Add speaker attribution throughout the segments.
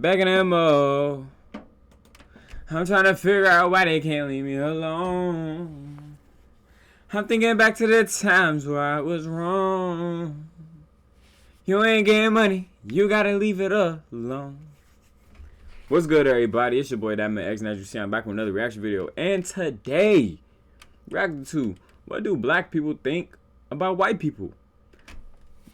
Speaker 1: Begging them more. I'm trying to figure out why they can't leave me alone. I'm thinking back to the times where I was wrong. You ain't getting money, you gotta leave it alone. What's good, everybody? It's your boy Thtman.x, and as you see, I'm back with another reaction video. And today, reacting to what do black people think about white people?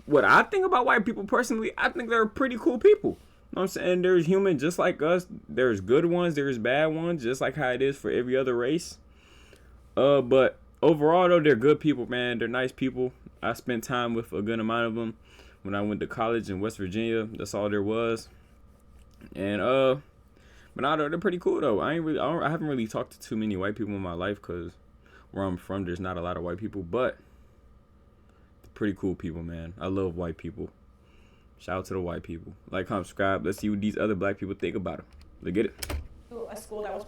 Speaker 1: What I think about white people personally, I think they're pretty cool people. You know what I'm saying? There's human just like us. There's good ones, there's bad ones, just like how it is for every other race. But overall though, they're good people, man. They're nice people. I spent time with a good amount of them when I went to college in West Virginia. That's all there was. And but now they're pretty cool though. I haven't really talked to too many white people in my life because where I'm from, there's not a lot of white people. But pretty cool people, man. I love white people. Shout out to the white people. Like, comment, subscribe. Let's see what these other black people think about them. Let's get it.
Speaker 2: A school that was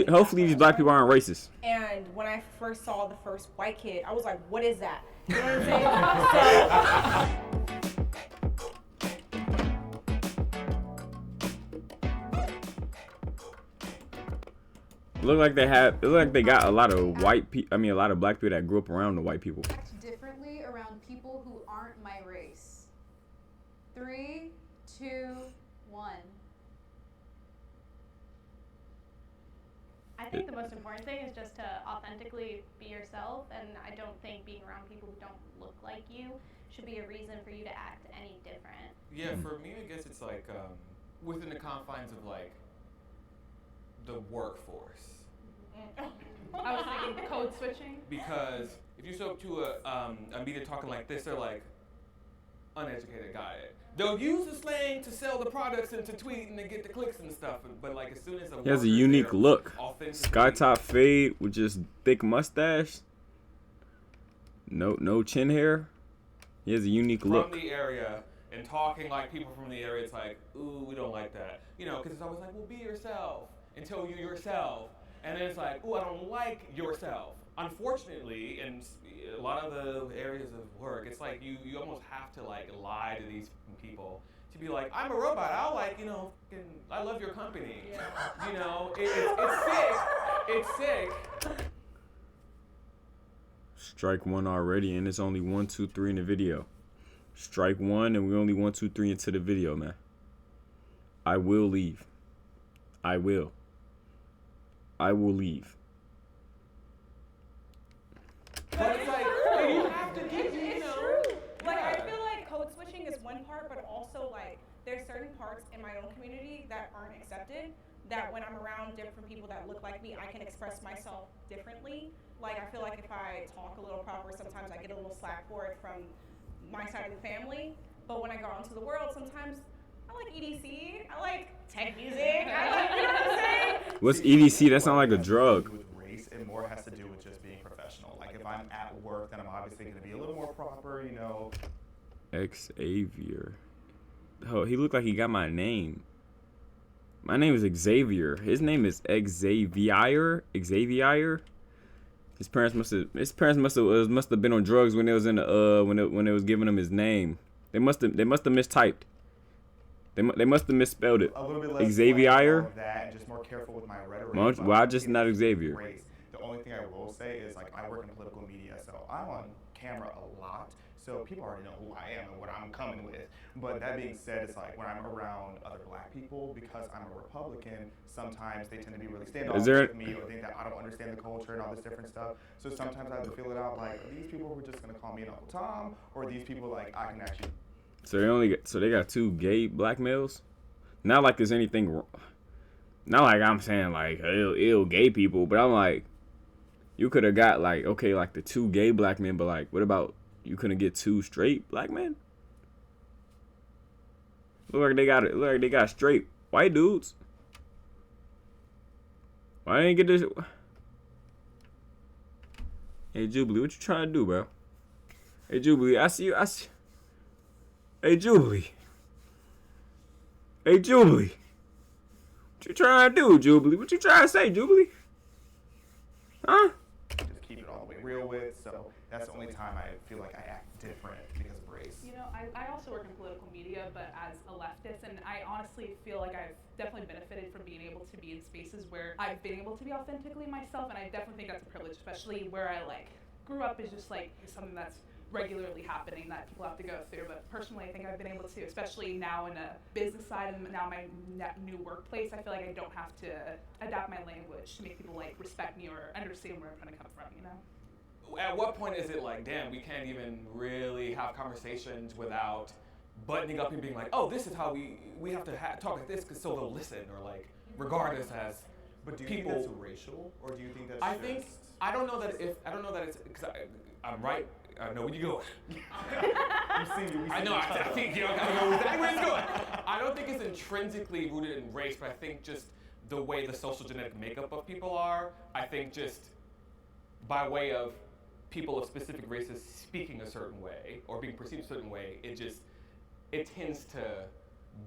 Speaker 1: hopefully these black people aren't racist.
Speaker 2: And when I first saw the first white kid, I was like, what is that? You know what I'm saying?
Speaker 1: Look like they got a lot of white people. I mean, a lot of black people that grew up around the white people.
Speaker 3: Act differently around people who aren't my race. 3, 2, 1.
Speaker 4: I think the most important thing is just to authentically be yourself, and I don't think being around people who don't look like you should be a reason for you to act any different.
Speaker 5: Yeah, for me, I guess it's like within the confines of like the workforce.
Speaker 4: I was thinking code switching.
Speaker 5: Because if you show up to a media talking like this, they're like, uneducated guy. They'll use the slang to sell the products and to tweet and to get the clicks and stuff. But like as soon as
Speaker 1: he has a unique look. Sky top fade with just thick mustache. No chin hair. He has a unique look.
Speaker 5: From the area and talking like people from the area, it's like, ooh, we don't like that. You know, because it's always like, well, be yourself until you yourself. And then it's like, ooh, I don't like yourself. Unfortunately, in a lot of the areas of work, it's like you almost have to like lie to these people to be like, I'm a robot. I'll like, you know, I love your company. Yeah. You know, it's sick. It's sick.
Speaker 1: Strike one already, and it's only 1, 2, 3 in the video. Strike one, and we're only 1, 2, 3 into the video, man. I will leave. I will leave.
Speaker 5: But it's like, you have to get, you know.
Speaker 2: True. Like, I feel like code switching is one part, but also like there's certain parts in my own community that aren't accepted. That when I'm around different people that look like me, I can express myself differently. Like, I feel like if I talk a little proper, sometimes I get a little slack for it from my side of the family. But when I go out into the world, sometimes I like EDC, I like tech music, I like, you know what I'm saying?
Speaker 1: What's EDC? That sounds like a drug.
Speaker 6: With race, it more has to do with just being professional. Like if I'm at work, then I'm obviously going to be a little more proper, you know.
Speaker 1: Xavier. Oh, he looked like he got my name. My name is Xavier. His name is Xavier. Xavier. His parents must have been on drugs when they was in the when they was giving him his name. They must have mistyped. They must have misspelled it.
Speaker 6: A little bit less
Speaker 1: Xavier.
Speaker 6: That and just more careful with my rhetoric.
Speaker 1: Why just not Xavier?
Speaker 6: Race. The only thing I will say is like I work in political media, so I'm on camera a lot. So people already know who I am and what I'm coming with. But that being said, it's like when I'm around other black people, because I'm a Republican, sometimes they tend to be really standoffish with me or think that I don't understand the culture and all this different stuff. So sometimes I have to feel it out like, are these people who are just going to call me an Uncle Tom, or are these people like I can actually...
Speaker 1: So they got 2 gay black males? Not like there's anything wrong. Not like I'm saying like ill gay people, but I'm like, you could have got like, okay, like the 2 gay black men, but like what about you couldn't get 2 straight black men? Look like they got straight white dudes. Why didn't get this? Hey Jubilee, what you trying to do, bro? Hey Jubilee, I see you. Hey Jubilee. Hey Jubilee. What you trying to do, Jubilee? What you trying to say, Jubilee? Huh?
Speaker 6: Just keep it all the way real with. So that's the only time I feel like I act different because of race. race?
Speaker 7: You know, I also work in political media, but as a leftist, and I honestly feel like I've definitely benefited from being able to be in spaces where I've been able to be authentically myself, and I definitely think that's a privilege, especially where I like grew up is just like something that's regularly happening that people have to go through. But personally, I think I've been able to, especially now in a business side and now my new workplace, I feel like I don't have to adapt my language to make people like respect me or understand where I'm trying to come from, you know?
Speaker 5: At what point is it like, damn, we can't even really have conversations without buttoning up and being like, oh, this is how we have to talk like this, because so they'll listen, or like, regardless as
Speaker 6: But do you
Speaker 5: people.
Speaker 6: think that's racial, or do you think that's
Speaker 5: I think I don't know that it's because I'm right. I know where you go. I know. I think I know exactly where it's going. I don't think it's intrinsically rooted in race, but I think just the way the social genetic makeup of people are. I think just by way of people of specific races speaking a certain way or being perceived a certain way, it tends to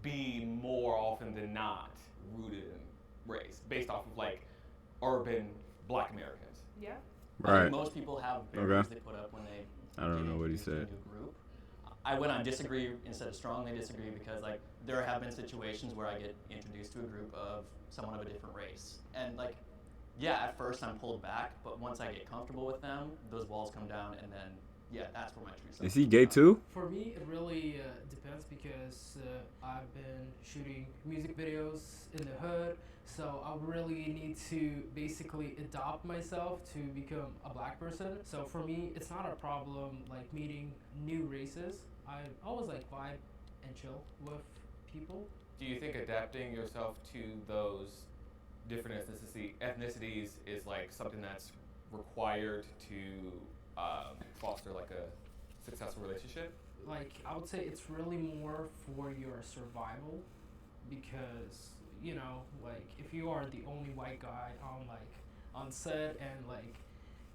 Speaker 5: be more often than not rooted in race, based off of like urban Black Americans.
Speaker 7: Yeah.
Speaker 8: I
Speaker 1: Right.
Speaker 8: think most people have barriers they put up when they
Speaker 1: I don't
Speaker 8: get
Speaker 1: know what he
Speaker 8: introduced to a
Speaker 1: said.
Speaker 8: new group. I went on disagree instead of strongly disagree because like there have been situations where I get introduced to a group of someone of a different race, and like yeah, at first I'm pulled back, but once I get comfortable with them, those walls come down, and then yeah, that's where my true self
Speaker 1: Is he gay too?
Speaker 9: For me, it really depends because I've been shooting music videos in the hood, so I really need to basically adopt myself to become a Black person. So for me, it's not a problem like meeting new races. I always like vibe and chill with people.
Speaker 5: Do you think adapting yourself to those different ethnicities is like something that's required to foster like a successful relationship?
Speaker 9: Like I would say it's really more for your survival because you know like if you are the only white guy on set and like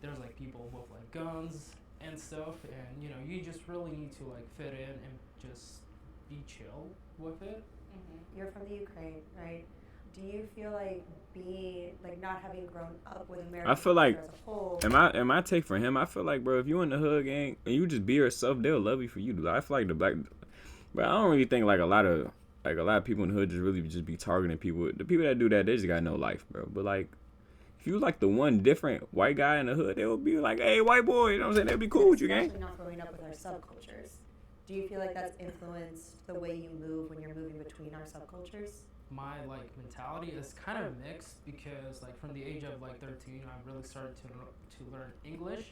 Speaker 9: there's like people with like guns and stuff and you know you just really need to like fit in and just be chill with it.
Speaker 10: You're from the Ukraine, right? Do you feel like not having grown up with America
Speaker 1: I feel like,
Speaker 10: as a whole?
Speaker 1: and my take for him, I feel like, bro, if you in the hood gang and you just be yourself, they'll love you for you. I feel like the Black, but I don't really think like a lot of people in the hood just really just be targeting people. The people that do that, they just got no life, bro. But like, if you like the one different white guy in the hood, they will be like, hey, white boy, you know what I'm saying? They'll be cool with you, gang.
Speaker 10: Especially not growing up with our subcultures. Do you feel like that's influenced the way you move when you're moving between our subcultures?
Speaker 9: My like mentality is kind of mixed because like from the age of like 13 I really started to learn English.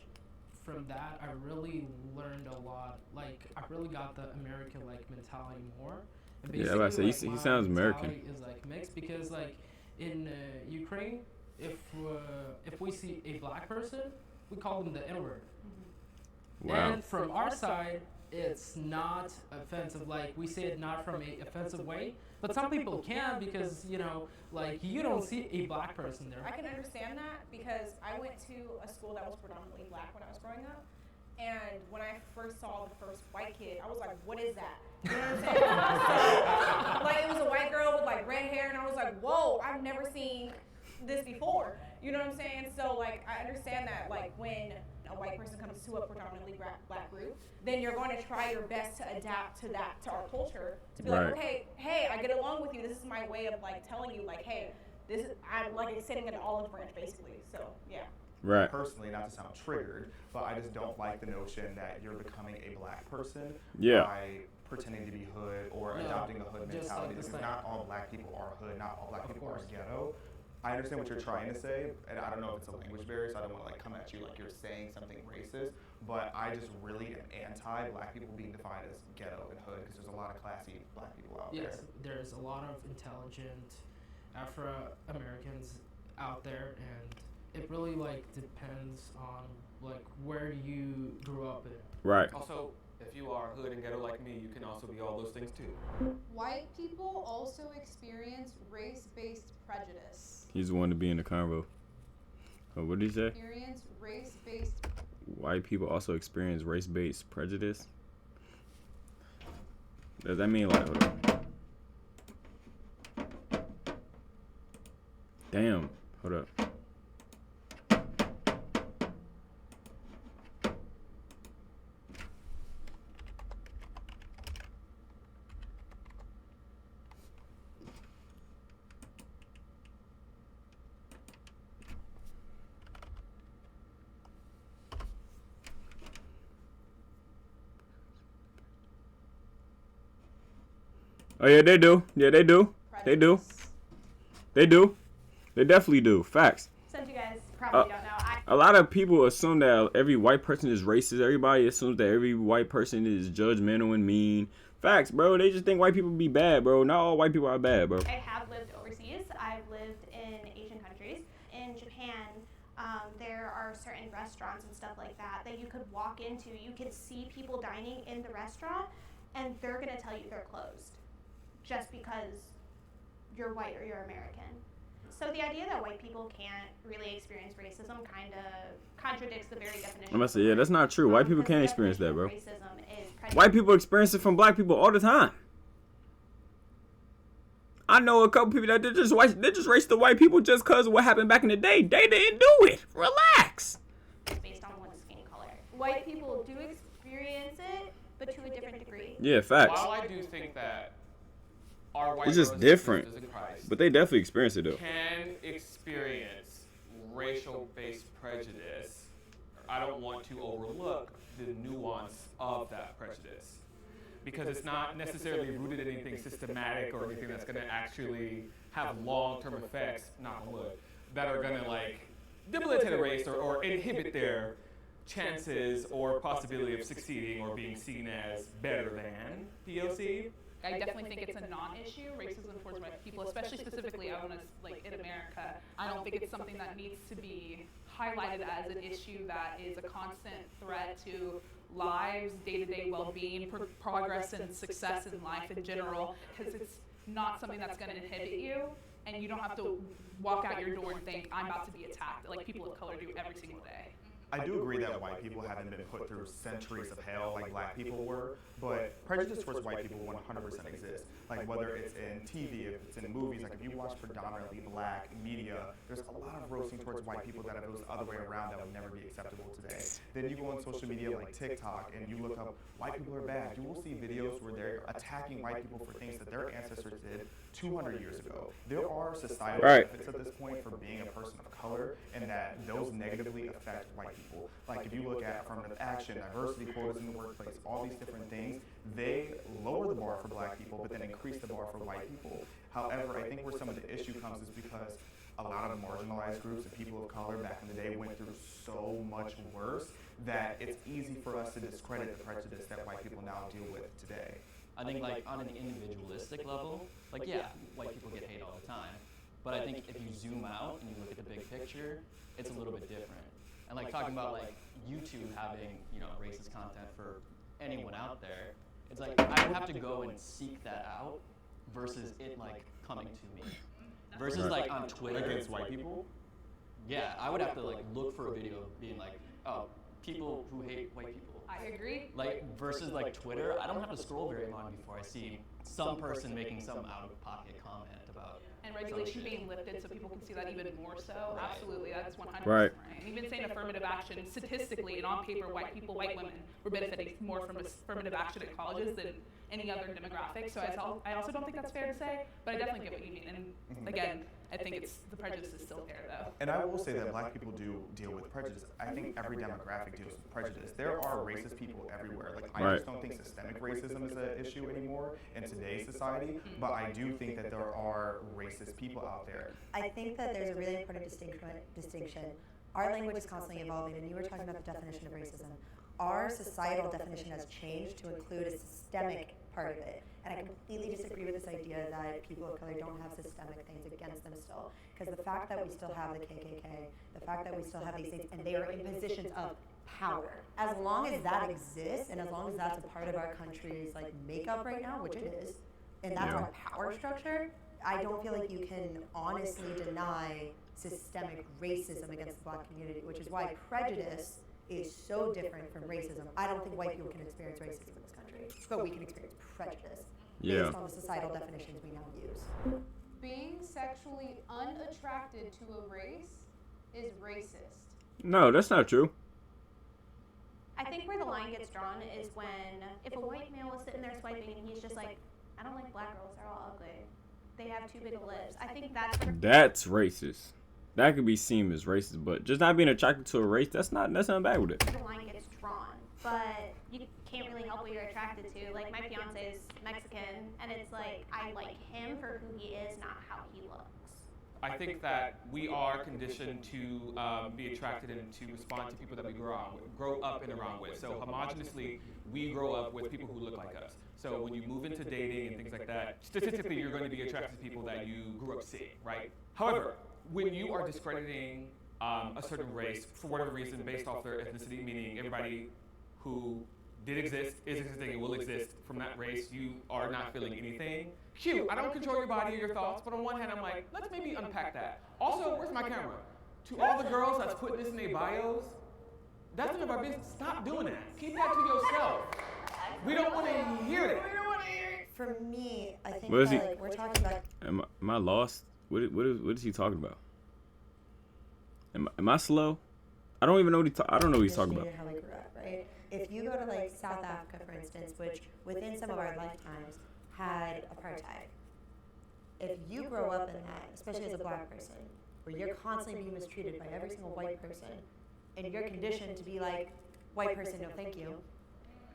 Speaker 9: From that I really learned a lot, like I really got the American like mentality more. And
Speaker 1: Yeah, I was about to say, he sounds American.
Speaker 9: mentality is like mixed because like in Ukraine if we see a Black person we call them the N-word.
Speaker 1: Wow.
Speaker 9: And from our side it's not offensive, like we say it not from a offensive way, but some people can because you know like you don't see a Black person there.
Speaker 2: I can understand that because I went to a school that was predominantly Black when I was growing up, and when I first saw the first white kid, I was like, what is that? You know what I'm saying? So, like it was a white girl with like red hair, and I was like, whoa, I've never seen this before. You know what I'm saying? So like I understand that like when a white person comes to a predominantly Black group, then you're going to try your best to adapt to our culture, to be like, okay, hey, I get along with you. This is my way of like telling you, like, hey, I'm like extending an olive branch, basically. So yeah.
Speaker 1: Right.
Speaker 6: Personally, not to sound triggered, but I just don't like the notion that you're becoming a Black person by pretending to be hood or adopting a hood mentality. Because not all Black people are hood, not all Black people are ghetto. I understand what you're trying to say, and I don't know if it's a language barrier, so I don't want to like come at you like you're saying something racist, but I just really am anti-Black people being defined as ghetto and hood because there's a lot of classy Black people out there.
Speaker 9: Yes, there's a lot of intelligent Afro-Americans out there, and it really like depends on like where you grew up in.
Speaker 1: Right.
Speaker 5: Also, if you are hood and ghetto like me, you can also be all those things too.
Speaker 3: White people also experience race-based prejudice.
Speaker 1: He's the one to be in the convo. Oh, what did he say?
Speaker 3: Experience race-based.
Speaker 1: White people also experience race-based prejudice. Does that mean like? Hold on. Damn. Hold up. Oh yeah, they do. Yeah, they do. They do.
Speaker 3: Prejudice.
Speaker 1: They do. They definitely do. Facts.
Speaker 4: Since you guys probably don't know,
Speaker 1: A lot of people assume that every white person is racist. Everybody assumes that every white person is judgmental and mean. Facts, bro. They just think white people be bad, bro. Not all white people are bad, bro.
Speaker 4: I have lived overseas. I've lived in Asian countries. In Japan, there are certain restaurants and stuff like that that you could walk into. You could see people dining in the restaurant, and they're going to tell you they're closed just because you're white or you're American. So the idea that white people can't really experience racism kind of contradicts the very definition.
Speaker 1: I'm gonna say, yeah, that's not true. White people
Speaker 4: Because
Speaker 1: can't
Speaker 4: the
Speaker 1: experience that,
Speaker 4: definition
Speaker 1: bro.
Speaker 4: of racism is prejudice.
Speaker 1: White people experience it from black people all the time. I know a couple people that they just racist the white people just because of what happened back in the day. They didn't do it. Relax.
Speaker 4: Based on one's skin color. White people do experience it, but to a different degree.
Speaker 1: Yeah, facts.
Speaker 5: While I do think that our white
Speaker 1: It's just
Speaker 5: brothers and
Speaker 1: different.
Speaker 5: sisters in Christ
Speaker 1: But they definitely experience it though.
Speaker 5: can experience racial-based prejudice, I don't want to overlook the nuance of that prejudice. Because it's not necessarily rooted in anything systematic or anything that's going to actually have long-term effects, knock on wood, that are going to like debilitate a race or inhibit their chances or possibility of succeeding or being seen as better than POC.
Speaker 7: I definitely think it's a non-issue, racism towards white people, especially specifically, I want to, like, in America. I don't think it's something that needs to be highlighted as an issue that is a constant threat to lives, day-to-day well-being, progress and success in life in general, because it's not something that's going to inhibit you, and you don't have to walk out your door and think, I'm about to be attacked, like people of color do every single day.
Speaker 6: I do agree that white people haven't been put through centuries of hell like black people were, but prejudice towards white people 100% exists. Like whether it's in TV, if it's in movies, like if you watch predominantly black media, there's a lot of roasting towards white people that if it was the other way around, that would never be acceptable today. Then you go on social media like TikTok and you look up white people are bad. You will see videos where they're attacking white people for things that their ancestors did 200 years ago. There are societal benefits at this point for being a person of color, and that those negatively affect white people. Like if you look at affirmative action, diversity quotas in the workplace, all these different things, they lower the bar for black people, but then increase the bar for white people. However, I think where some of the issue comes is because a lot of marginalized groups and people of color back in the day went through so much worse that it's easy for us to discredit the prejudice that white people now deal with today.
Speaker 8: I think like on an individualistic level, like yeah, white people get hate all the time. But I think if you zoom out and you look at the big picture, it's a little bit different. And like talking about like YouTube having, you know, racist content for anyone out there, it's like I would have to go and seek that out versus it like coming to me. Versus like on Twitter.
Speaker 6: Against white people?
Speaker 8: Yeah, I would have to like look for a video being like, oh, people who hate white people.
Speaker 7: I agree.
Speaker 8: Like versus like Twitter, I don't have to scroll very long before I see some person making some out-of-pocket comment about.
Speaker 7: And regulation being lifted so people can see that even more so.
Speaker 8: Right.
Speaker 7: Absolutely, that's 100%
Speaker 1: Right.
Speaker 7: And even saying affirmative action, statistically and on paper, white people, white women were benefiting more from affirmative action at colleges than any other demographic. So I also don't think that's fair to say, but I definitely get what you mean. And again, I think it's the prejudice is still there though.
Speaker 6: And I will say that black people do deal with prejudice. I think every demographic deals with prejudice. There are racist people everywhere. Like I just don't think systemic racism is an issue anymore in today's society, but I do think that there are racist people out there.
Speaker 10: I think that there's a really important distinction. Our language is constantly evolving, and you were talking about the definition of racism. Our societal definition has changed to include a systemic part of it. And I completely disagree with this idea that people of color don't have systemic things against them still. Because the fact that we still have the KKK, the fact that we still have these things, and they are in positions of power. As long as that exists, and as long as that's a part of our country's like makeup right now, which it is, and that's our power structure, I don't feel like you can honestly deny systemic racism against the black community, which is why prejudice is so different from racism. I don't think white people can experience racism in this country, but we can experience prejudice based on the societal definitions we now use.
Speaker 3: Being sexually unattracted to a race is racist.
Speaker 1: No, that's not true.
Speaker 4: I think where the line gets drawn is when if a white male is sitting there swiping and he's just like, I don't like black girls, they're all ugly. They have too big of lips. I think
Speaker 1: that's racist. That could be seen as racist, but just not being attracted to a race, that's not bad with it.
Speaker 4: the line gets drawn, but you can't really help what you're attracted to. Like my fiance is Mexican, and it's like I like him for who he is, not how he looks.
Speaker 5: I think that we are conditioned to be attracted and to respond to people that we grow up and around with. So homogeneously, we grow up with people who look like us. So when you move into dating and things like that, statistically, you're going to be attracted to people that you grew up seeing, right? However, when you are discrediting a certain race for whatever reason based off their ethnicity, meaning everybody who did exist, is existing, and will exist from that race, you are not feeling anything. Cute, I don't control your body or your thoughts, but on one hand, I'm like, let's maybe unpack that. Also, where's my camera? To all the girls that's putting this in their bios, that's none of our business. Stop doing that. Keep that to yourself. We don't want to hear it.
Speaker 10: For me, I think
Speaker 1: What is he-
Speaker 10: like we're talking about.
Speaker 1: Am I lost? What is he talking about? Am I slow? I don't even know what I don't know what he's talking about.
Speaker 10: How we grew up, right? If you go to like South Africa, for instance, which within some of our lifetimes had apartheid. If you grow up in that, especially as a black person, where you're constantly being mistreated by every single white person, and you're conditioned to be like, white person, no thank you.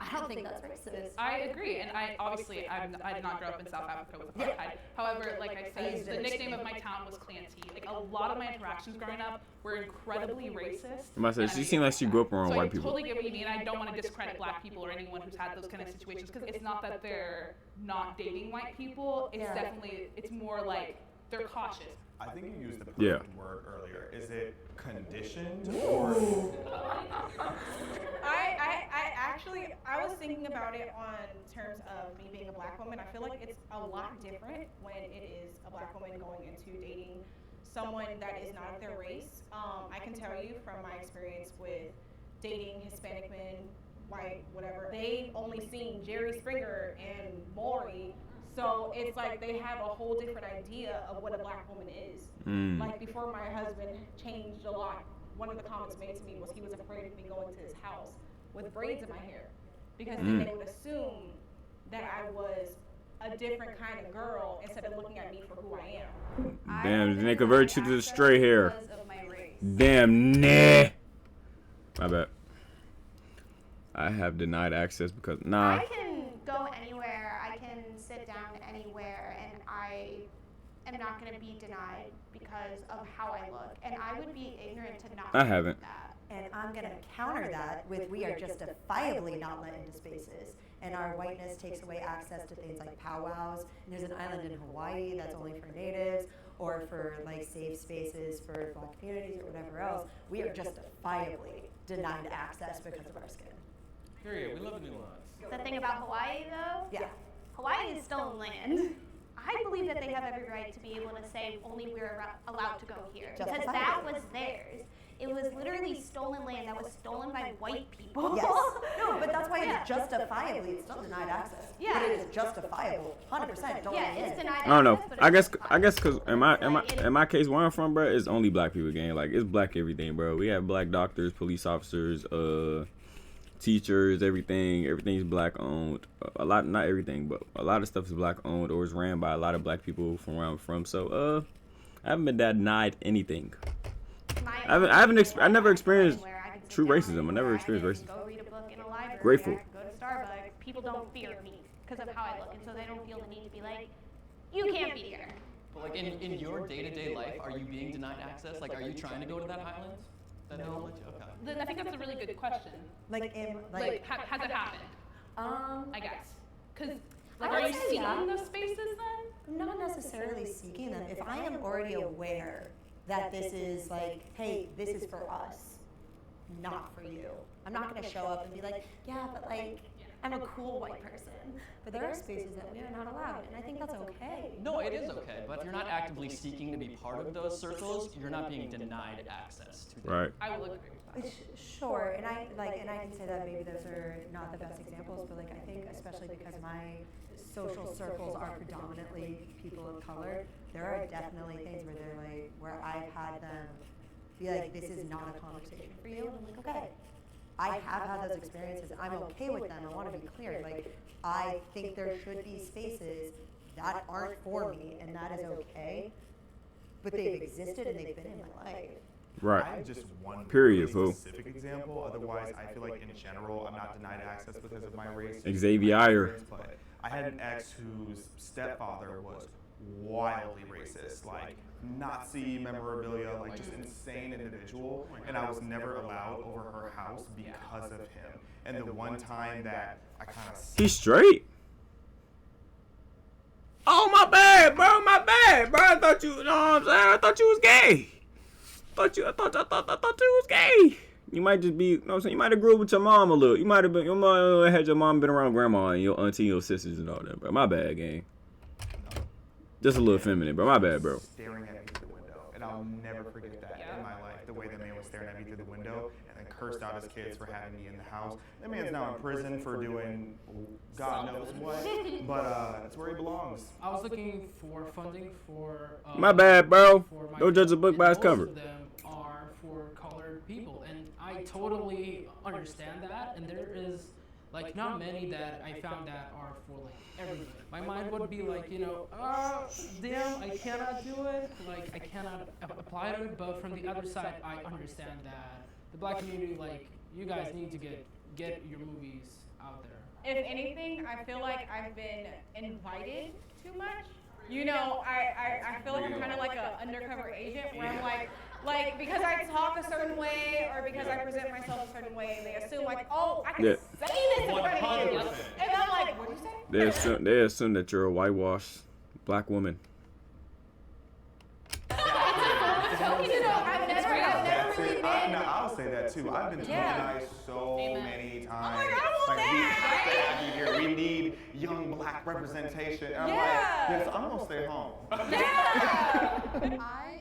Speaker 10: I don't think that's racist.
Speaker 7: I agree, and I did not grow up in South Africa with apartheid. However, like I said, the nickname of my town was Clancy. Like a lot of my interactions growing up were incredibly racist.
Speaker 1: I said she seemed like she grew up around
Speaker 7: so
Speaker 1: white
Speaker 7: I
Speaker 1: people.
Speaker 7: totally get what you mean. I don't want to discredit black people or anyone who's had those kind of situations because it's not that they're not dating white people. It's definitely it's more like they're cautious.
Speaker 6: I think you used the perfect word earlier. Is it conditioned or?
Speaker 2: I was thinking about it on terms of me being a black woman. I feel like it's a lot different when it is a black woman going into dating someone that is not of their race. I can tell you from my experience with dating Hispanic men, white, whatever, they only seen Jerry Springer and Maury. So it's like they have a whole different idea of what a black woman is. Like before my husband changed a lot, one of the comments made to me was he was afraid of me going to his house with braids in my hair. Because then they would assume that I was a different kind of girl instead of looking at me for who I am.
Speaker 1: Damn, they convert you to the straight hair.
Speaker 3: Because of my race.
Speaker 1: Damn, nah. My bad. I have denied access because
Speaker 4: I can go anywhere, I can sit down anywhere, and I am not going to be denied because of how I look. And I would be ignorant to not
Speaker 1: I haven't.
Speaker 4: do that.
Speaker 10: And I'm going to counter that with we are justifiably not let into spaces. And our whiteness takes away access to things like powwows. And there's an island in Hawaii that's only for natives or for like safe spaces for black communities or whatever else. We are justifiably denied access because of our skin.
Speaker 5: Period. We love nuance.
Speaker 4: The thing about Hawaii, though,
Speaker 10: Yeah.
Speaker 4: Hawaii is stolen land. I believe that they have every right to be able to say only we're allowed to go here because that was theirs. It was literally stolen land that was stolen by white people.
Speaker 10: Yes. No, but that's why it's justifiably, it's still denied access.
Speaker 4: Yeah.
Speaker 10: But it is justifiable, 100%. Don't
Speaker 4: Yeah,
Speaker 10: let it
Speaker 4: it's
Speaker 10: in.
Speaker 4: denied
Speaker 1: I don't know.
Speaker 4: access, but
Speaker 1: I
Speaker 4: it's
Speaker 1: guess
Speaker 4: justified.
Speaker 1: because in my case where I'm from, bro, it's only black people gang. Like it's black everything, bro. We have black doctors, police officers, teachers, everything. Everything's black owned. A lot, not everything, but a lot of stuff is black owned or is ran by a lot of black people from where I'm from. So I haven't been denied anything. I never experienced true racism. I never experienced racism.
Speaker 4: Go read a book in a library.
Speaker 1: Grateful.
Speaker 4: I can go to Starbucks. People don't fear me because of how I look, and so they don't feel the need to be like, you can't be here.
Speaker 8: But like in your day-to-day life, are you being denied access? Like, are you trying to go to that island? That they won't let you? Okay.
Speaker 7: I think that's a really good question.
Speaker 10: Like, in,
Speaker 7: Like, has it happened? I guess. Because, like,
Speaker 10: I
Speaker 7: are
Speaker 10: would
Speaker 7: you
Speaker 10: say
Speaker 7: seeking
Speaker 10: yeah.
Speaker 7: those spaces then?
Speaker 10: not necessarily seeking them. If I am already aware that this is like, hey, this is for us, not for you. I'm not going to show up and be like, yeah, but like, I'm a cool white person. But there are spaces that we are not allowed, and I think that's okay.
Speaker 8: No, it is okay. But if you're not actively seeking to be part of those circles, you're not being denied access to them.
Speaker 1: Right.
Speaker 7: I will agree with that.
Speaker 10: Sure, and I can say that maybe those are not the best examples, but like I think especially because my social circles are predominantly people of color, there are definitely things where they're like, where I've had them be like, this is not a conversation for you, and I'm like, okay. I have had those experiences. I'm okay with them. I want to be clear. Like, I think there should be spaces that aren't for me, and that is okay. But they've existed and they've been in my life.
Speaker 1: Right.
Speaker 6: I have just one
Speaker 1: Period,
Speaker 6: really
Speaker 1: fool.
Speaker 6: specific example. Otherwise, I feel like in general, I'm not denied access because of my race.
Speaker 1: Xavier.
Speaker 6: But I had an ex whose stepfather was wildly racist, like Nazi memorabilia, like just insane individual, and I was never allowed over her house because of him. And the one time that I kind of
Speaker 1: He's straight. Oh, my bad, bro. My bad, bro. I thought you know what I'm saying? I thought you was gay. I thought you was gay. You might just be, you know what I'm saying? You might have grew up with your mom a little. You might have been, your mom had your mom been around grandma and your auntie, your sisters and all that, bro. My bad, gang. Just a little feminine, bro. My bad, bro.
Speaker 6: staring at me through the window, and I'll never forget that in my life. The way that man was staring at me through the window, and then cursed out his kids for having me in the house. That man's now in prison for doing God knows what, but that's where he belongs.
Speaker 9: I was looking for funding for.
Speaker 1: My bad, bro.
Speaker 9: for my
Speaker 1: Don't judge a book
Speaker 9: and
Speaker 1: by its
Speaker 9: most
Speaker 1: cover.
Speaker 9: of them are for colored people, and I totally understand that. And there is like not many that I found that are for like everything. My mind would be like, you know, damn, I cannot do it. Like I cannot apply to it. But from the other side, I understand that the black community, like you guys need to get your movies out there.
Speaker 2: If anything, I feel like I've been invited too much. You know, I feel like I'm kind of like an undercover agent where I'm like because I talk a certain way or because I present myself a certain way, they assume like, oh, I can say this in front of you. And I'm like, what'd you say?
Speaker 1: They assume that you're a whitewashed black woman.
Speaker 2: You know, I've never really been.
Speaker 6: I'll say that too. I've been tokenized so many times.
Speaker 2: I want
Speaker 6: Like, we
Speaker 2: that,
Speaker 6: have to
Speaker 2: right?
Speaker 6: have you here. We need young black representation. And I'm like, yes, I'm gonna stay home.
Speaker 3: I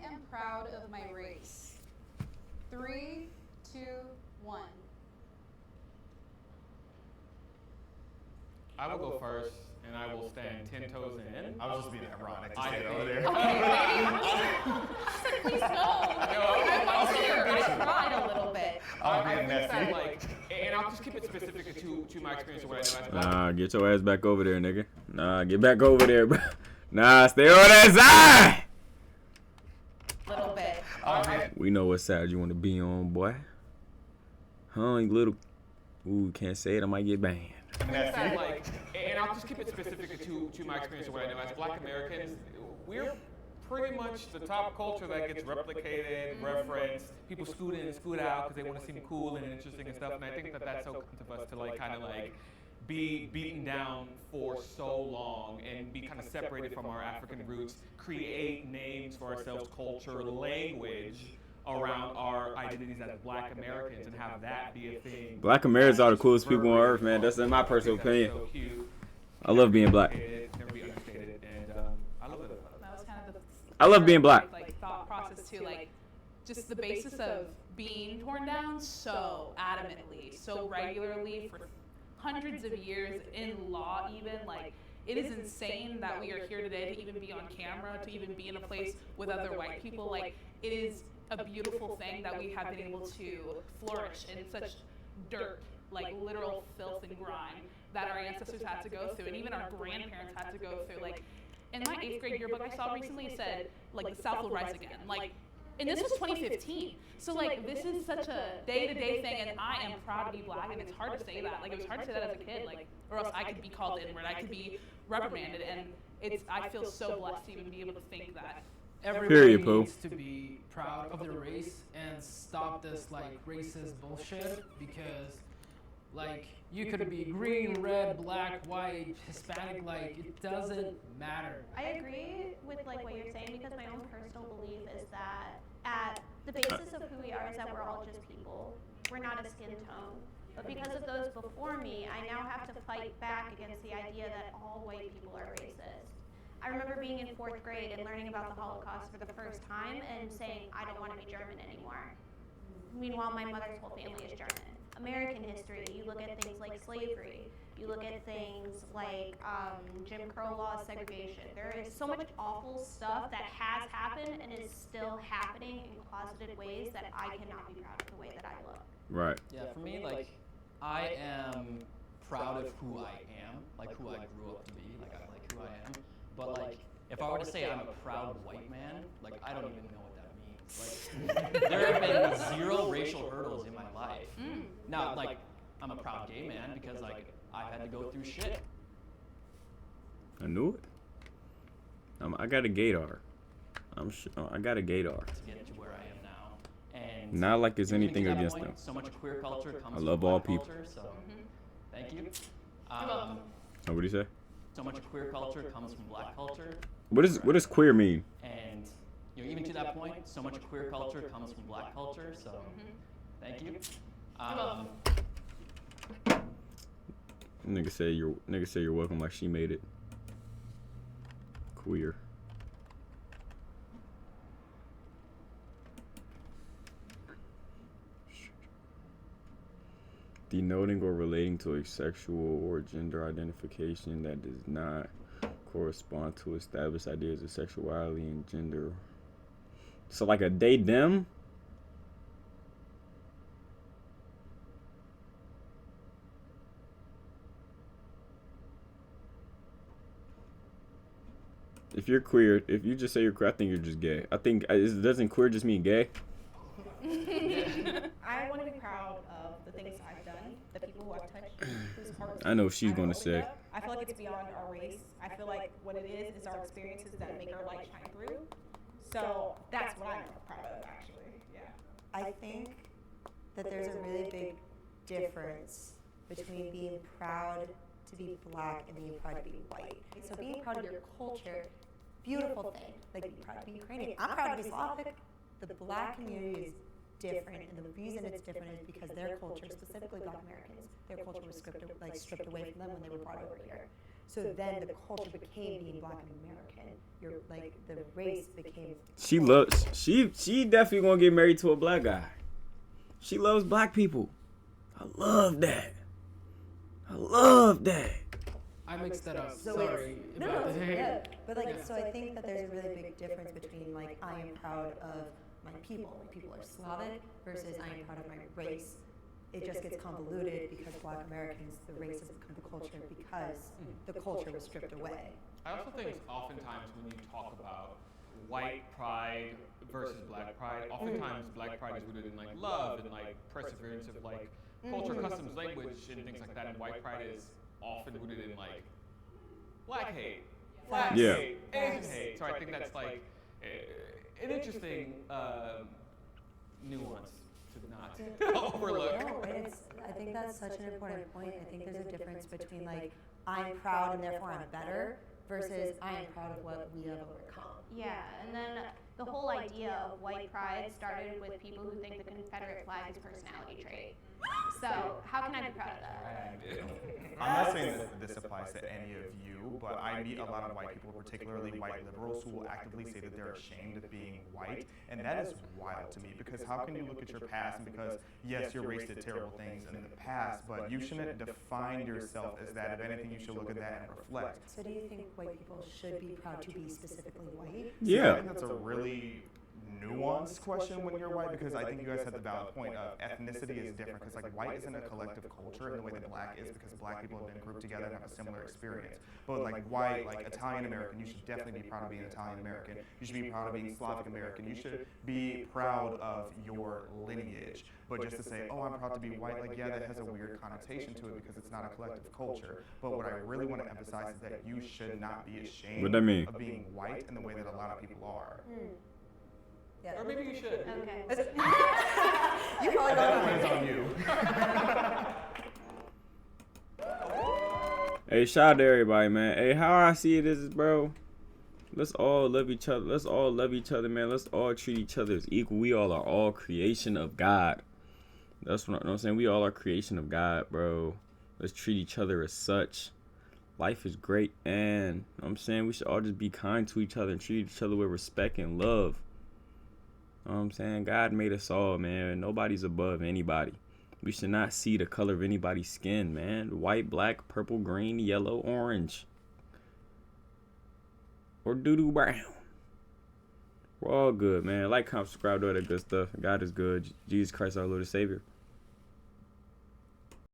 Speaker 3: am proud of my race. 3, 2, 1.
Speaker 5: I will go first, and I will stand 10 toes in.
Speaker 6: I was just being ironic to
Speaker 5: I
Speaker 6: say it
Speaker 5: think-
Speaker 6: over there.
Speaker 2: Please no. I cried a little bit.
Speaker 6: I'm
Speaker 5: I
Speaker 6: being
Speaker 5: think that,
Speaker 6: messy.
Speaker 5: like, and I'll just keep it specific to my experience of what I know as black.
Speaker 1: Nah, get your ass back over there, nigga. Nah, get back over there, bro. Nah, stay on that side.
Speaker 2: Little bit.
Speaker 1: We know what side you want to be on, boy. Huh, you little. Ooh, can't say it. I might get banned.
Speaker 5: That, like, and I'll just keep it specific to my experience of what I know as black Americans. We're pretty much the top culture that gets replicated, referenced. People scoot in and scoot out because they want to seem cool and interesting and stuff. And I think that that's so kind of us to like kind of like be beaten down for so long and be kind of separated from our African roots, create names for ourselves, culture, language around our identities as black Americans and have that be a thing.
Speaker 1: Black Americans are the coolest people on earth, man. That's in my personal opinion. I love being black.
Speaker 5: Never be understated, and I love it.
Speaker 7: That was kind of the
Speaker 1: I love being black.
Speaker 7: like thought process too, like just the basis of being torn down so adamantly, so regularly for hundreds of years in law even, like it is insane that we are here today to even be on camera, to even be in a place with other white people. Like it is a beautiful thing that we have been able to flourish in such dirt, like literal filth and grime that our ancestors had to go through and even our grandparents had to go through. Like in my 8th grade yearbook I saw recently, it said like the South will rise again. Like, and this was 2015. So like this is such a day-to-day thing, and I am proud to be black, and it's hard to say that. Like it was hard to say that as a kid, like, or else I could be called inward, I could be reprimanded, and I feel so blessed to even be able to think that.
Speaker 9: Everybody
Speaker 1: Period, Pooh.
Speaker 9: needs to be proud of their race and stop this like racist bullshit, because like you could be green, red, black, white, Hispanic, like it doesn't matter.
Speaker 4: I agree with like what you're saying, because my own personal belief is that at the basis of who we are is that we're all just people. We're not a skin tone. But because of those before me, I now have to fight back against the idea that all white people are racist. I remember being in 4th grade and learning about the Holocaust for the first time and saying, I don't want to be German anymore. Meanwhile, my mother's whole family is German. American history, you look at things like slavery, you look at things like Jim Crow laws, segregation. There is so much awful stuff that has happened and is still happening in closeted ways that I cannot be proud of the way that I look.
Speaker 1: Right.
Speaker 8: Yeah, for me, like, I am proud of who I am, like who I grew up to be, like I like who I am. But like, if I were to say I'm a proud white man, like I don't even know what that means. Like, there have been 0 racial hurdles in my life. Now, like, I'm a proud gay man because like I've had to go through shit.
Speaker 1: knew it. I got a gaydar. I got a gaydar.
Speaker 8: To get to where I am now. And
Speaker 1: Not like there's
Speaker 8: even
Speaker 1: anything
Speaker 8: to that
Speaker 1: against
Speaker 8: point,
Speaker 1: them.
Speaker 8: So much queer culture comes
Speaker 1: I
Speaker 8: from
Speaker 1: love all
Speaker 8: black
Speaker 1: people.
Speaker 8: culture, so thank you.
Speaker 1: Oh, what do you say?
Speaker 8: So much queer culture comes from black culture.
Speaker 1: What does queer mean?
Speaker 8: And even to that point, so much queer culture comes from black culture, so thank you.
Speaker 1: Nigga say you're welcome like she made it. Queer. Denoting or relating to a sexual or gender identification that does not correspond to established ideas of sexuality and gender. So like a they them? If you're queer, if you just say you're queer, I think you're just gay. I think, doesn't queer just mean gay?
Speaker 2: I want to be proud of the things I've done, the people who I've touched, whose hearts
Speaker 1: I know what she's
Speaker 2: I've
Speaker 1: gonna
Speaker 2: opened
Speaker 1: say.
Speaker 2: up. I feel like it's beyond our race. I feel like what it is our experiences that make our light shine through. So that's what I'm proud of, actually. Yeah.
Speaker 10: I think that there's a really big difference between being proud to be black and being proud to be white. So being proud of your culture, beautiful thing. Like being proud to be Ukrainian. I'm proud to be Slavic. The black community is different, and the reason it's different is because their culture, specifically Black Americans, their culture was stripped away from them when they were brought over here. So then the culture became being Black American. The race became.
Speaker 1: She definitely gonna get married to a black guy. She loves black people. I love that.
Speaker 9: I mixed that up.
Speaker 10: So
Speaker 9: Sorry.
Speaker 10: So I think that there's a really big difference between I am proud of my people. My people are Slavic versus I am proud of my race. It just gets convoluted because Black Americans, the race has become the culture because the culture was stripped away.
Speaker 5: I also think oftentimes when you talk about white pride versus black pride, oftentimes black pride is rooted in love and perseverance of culture, customs, language, and things like that, and white pride is often rooted in black hate, hate, Asian hate. So I think that's an interesting nuance to not overlook.
Speaker 10: No, I think that's such an important point. I think there's a difference between I'm proud and therefore I'm better versus I am proud of what we have overcome.
Speaker 4: Yeah, and then the whole idea of white pride started with people who think the Confederate flag is a personality trait. So how can I be proud of that?
Speaker 6: I'm not saying that this applies to any of you, but I meet a lot of white people, particularly white liberals, who will actively say that they're ashamed of being white, and that is wild to me, because how can you look at your past, and because, yes, your race did terrible things in the past, but you shouldn't define yourself as that. If anything, you should look at that and reflect.
Speaker 10: So do you think white people should be proud to be specifically white?
Speaker 1: Yeah.
Speaker 6: I think that's a really nuanced question when you're white, because I think you guys had the valid point of ethnicity is different, because white isn't a collective culture in the way that black is, because black people have been grouped together and have a similar experience. But white, Italian American, you should definitely be proud of being Italian American. You should be proud of being Slavic American. You should be proud of your lineage. But just to say, oh, I'm proud to be white, yeah, that has a weird connotation to it because it's not a collective culture. But what I really want to emphasize is that you should not be ashamed of being white in the way that a lot of people are.
Speaker 10: Yeah.
Speaker 5: Or maybe you should.
Speaker 4: Okay.
Speaker 10: You probably don't.
Speaker 6: Depends on you.
Speaker 1: Hey, shout out to everybody, man. Hey, how I see it is, bro, let's all love each other. Let's all love each other, man. Let's all treat each other as equal. We all are all creation of God. That's what I'm saying. We all are creation of God, bro. Let's treat each other as such. Life is great, and I'm saying we should all just be kind to each other and treat each other with respect and love. You know what I'm saying? God made us all, man. Nobody's above anybody. We should not see the color of anybody's skin, man. White, black, purple, green, yellow, orange. Or doo-doo brown. We're all good, man. Like, comment, subscribe, do all that good stuff. God is good. Jesus Christ, our Lord and Savior.